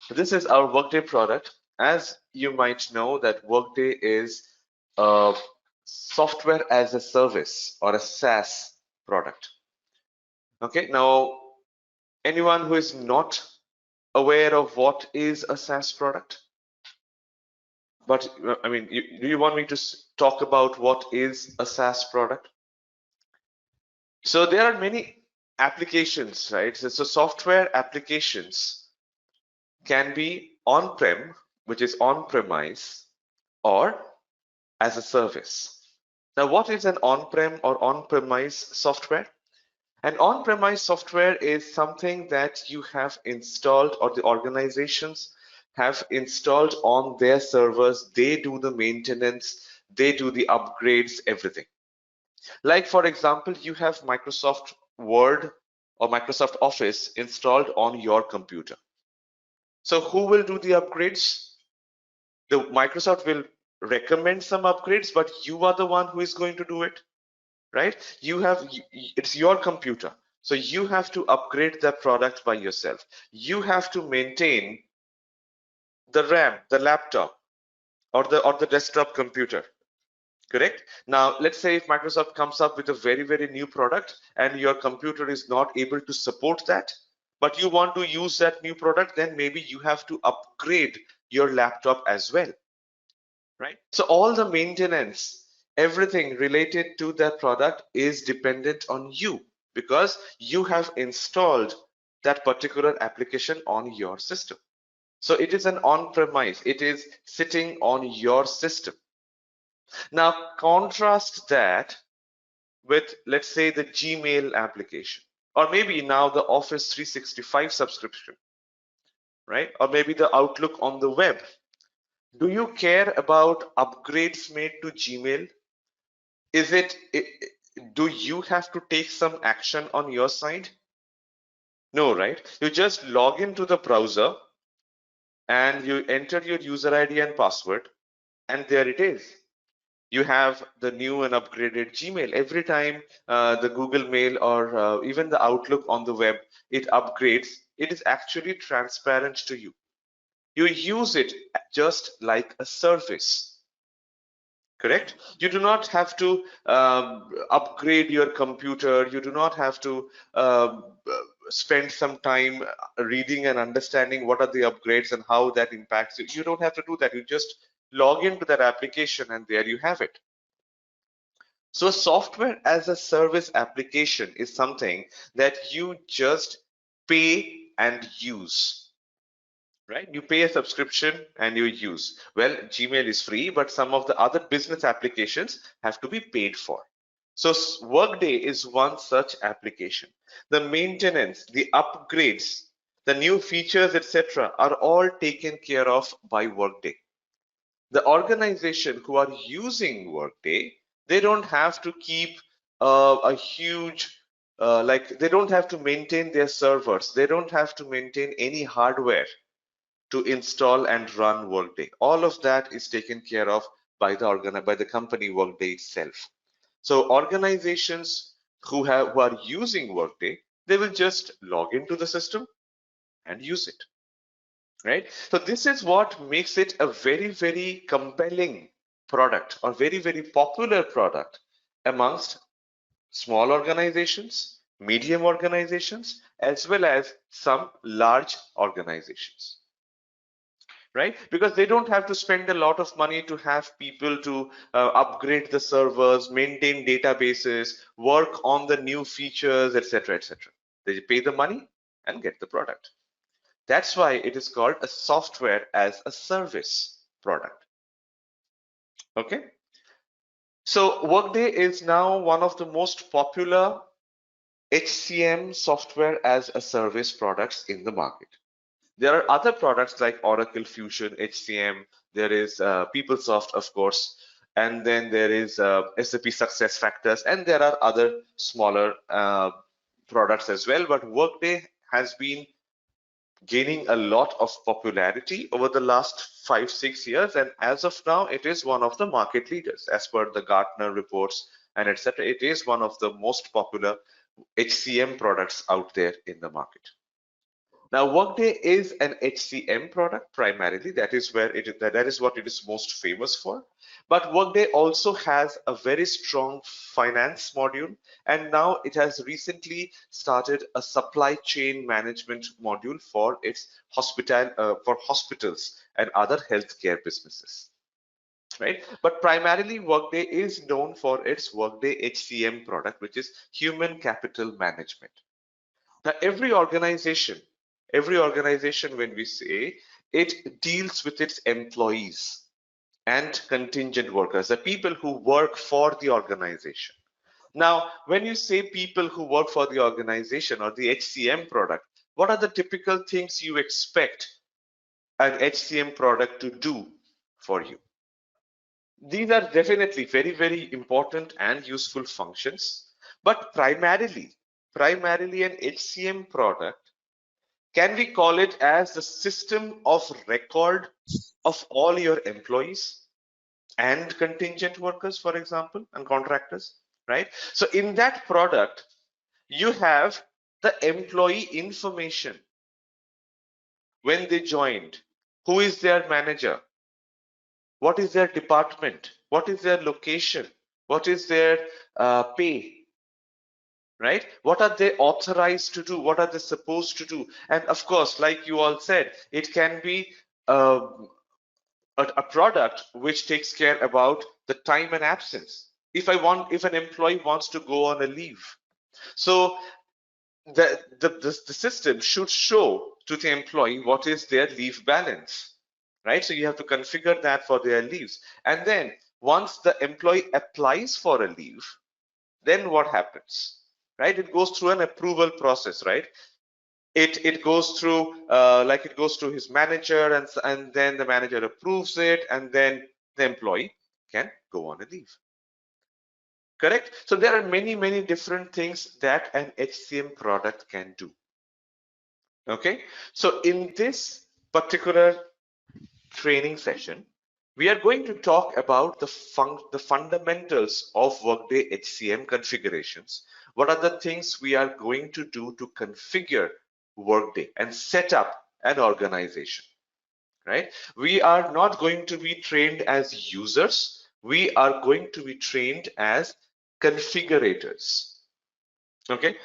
This is our Workday product. As you might know, that Workday is a software as a service or a SaaS product. Okay, now anyone who is not aware of what is a SaaS product? But I mean, do you want me to talk about what is a SaaS product? So there are many applications, right? So software applications can be on-prem, which is on-premise, or as a service. Now, what is an on-prem or on-premise software? An on-premise software is something that you have installed or the organizations have installed on their servers. They do the maintenance, they do the upgrades, everything. Like, for example, you have Microsoft Word or Microsoft Office installed on your computer. So who will do the upgrades? The Microsoft will recommend some upgrades, but you are the one who is going to do it, right? It's your computer. So you have to upgrade that product by yourself. You have to maintain the RAM, the laptop, or the desktop computer. Correct? Now, let's say if Microsoft comes up with a very, very new product and your computer is not able to support that, but you want to use that new product, then maybe you have to upgrade your laptop as well, right? So all the maintenance, everything related to that product is dependent on you because you have installed that particular application on your system. So it is an on-premise, it is sitting on your system. Now contrast that with, let's say, the Gmail application, or maybe now the Office 365 subscription, right? Or maybe the Outlook on the web. Do you care about upgrades made to Gmail? Is it, do you have to take some action on your side? No, right? You just log into the browser and you enter your user ID and password, and there it is. You have the new and upgraded Gmail. Every time the Google Mail or even the Outlook on the web, it upgrades, it is actually transparent to you. You use it just like a service. Correct? You do not have to upgrade your computer. You do not have to spend some time reading and understanding what are the upgrades and how that impacts you. You don't have to do that. You just log into that application and there you have it. So software as a service application is something that you just pay and use, right? You pay a subscription and you use. Well, Gmail is free, but some of the other business applications have to be paid for. So Workday is one such application. The maintenance, the upgrades, the new features, etc., are all taken care of by Workday. The organization who are using Workday, they don't have to keep a huge like they don't have to maintain their servers. They don't have to maintain any hardware to install and run Workday. All of that is taken care of by the company Workday itself. So organizations who are using Workday, they will just log into the system and use it, right? So this is what makes it a very, very compelling product or very, very popular product amongst small organizations, medium organizations, as well as some large organizations, right? Because they don't have to spend a lot of money to have people to upgrade the servers, maintain databases, work on the new features, etc., etc. They pay the money and get the product. That's why it is called a software as a service product. Okay. So Workday is now one of the most popular HCM software as a service products in the market. There are other products like Oracle Fusion HCM. There is PeopleSoft, of course, and then there is SAP SuccessFactors, and there are other smaller products as well. But Workday has been gaining a lot of popularity over the last 5-6 years, and as of now it is one of the market leaders as per the Gartner reports and etc. It is one of the most popular HCM products out there in the market. Now, Workday is an HCM product primarily. That is where that is what it is most famous for. But Workday also has a very strong finance module, and now it has recently started a supply chain management module for its for hospitals and other healthcare businesses. Right? But primarily, Workday is known for its Workday HCM product, which is human capital management. Now, every organization, when we say it deals with its employees and contingent workers, the people who work for the organization. Now, when you say people who work for the organization or the HCM product, what are the typical things you expect an HCM product to do for you? These are definitely very, very important and useful functions, but primarily an HCM product, can we call it as the system of record of all your employees and contingent workers, for example, and contractors, right? So in that product, you have the employee information when they joined, who is their manager, what is their department, what is their location, what is their pay, right? What are they authorized to do? What are they supposed to do? And of course, like you all said, it can be uh, a product which takes care about the time and absence. If an employee wants to go on a leave, so the system should show to the employee what is their leave balance, right? So you have to configure that for their leaves. And then once the employee applies for a leave, then what happens, right? It goes through an approval process, right? It goes through like it goes to his manager, and then the manager approves it, and then the employee can go on a leave. Correct? So there are many different things that an HCM product can do. Okay, so in this particular training session, we are going to talk about the fundamentals of Workday HCM configurations. What are the things we are going to do to configure Workday and set up an organization, right? We are not going to be trained as users. We are going to be trained as configurators. Okay,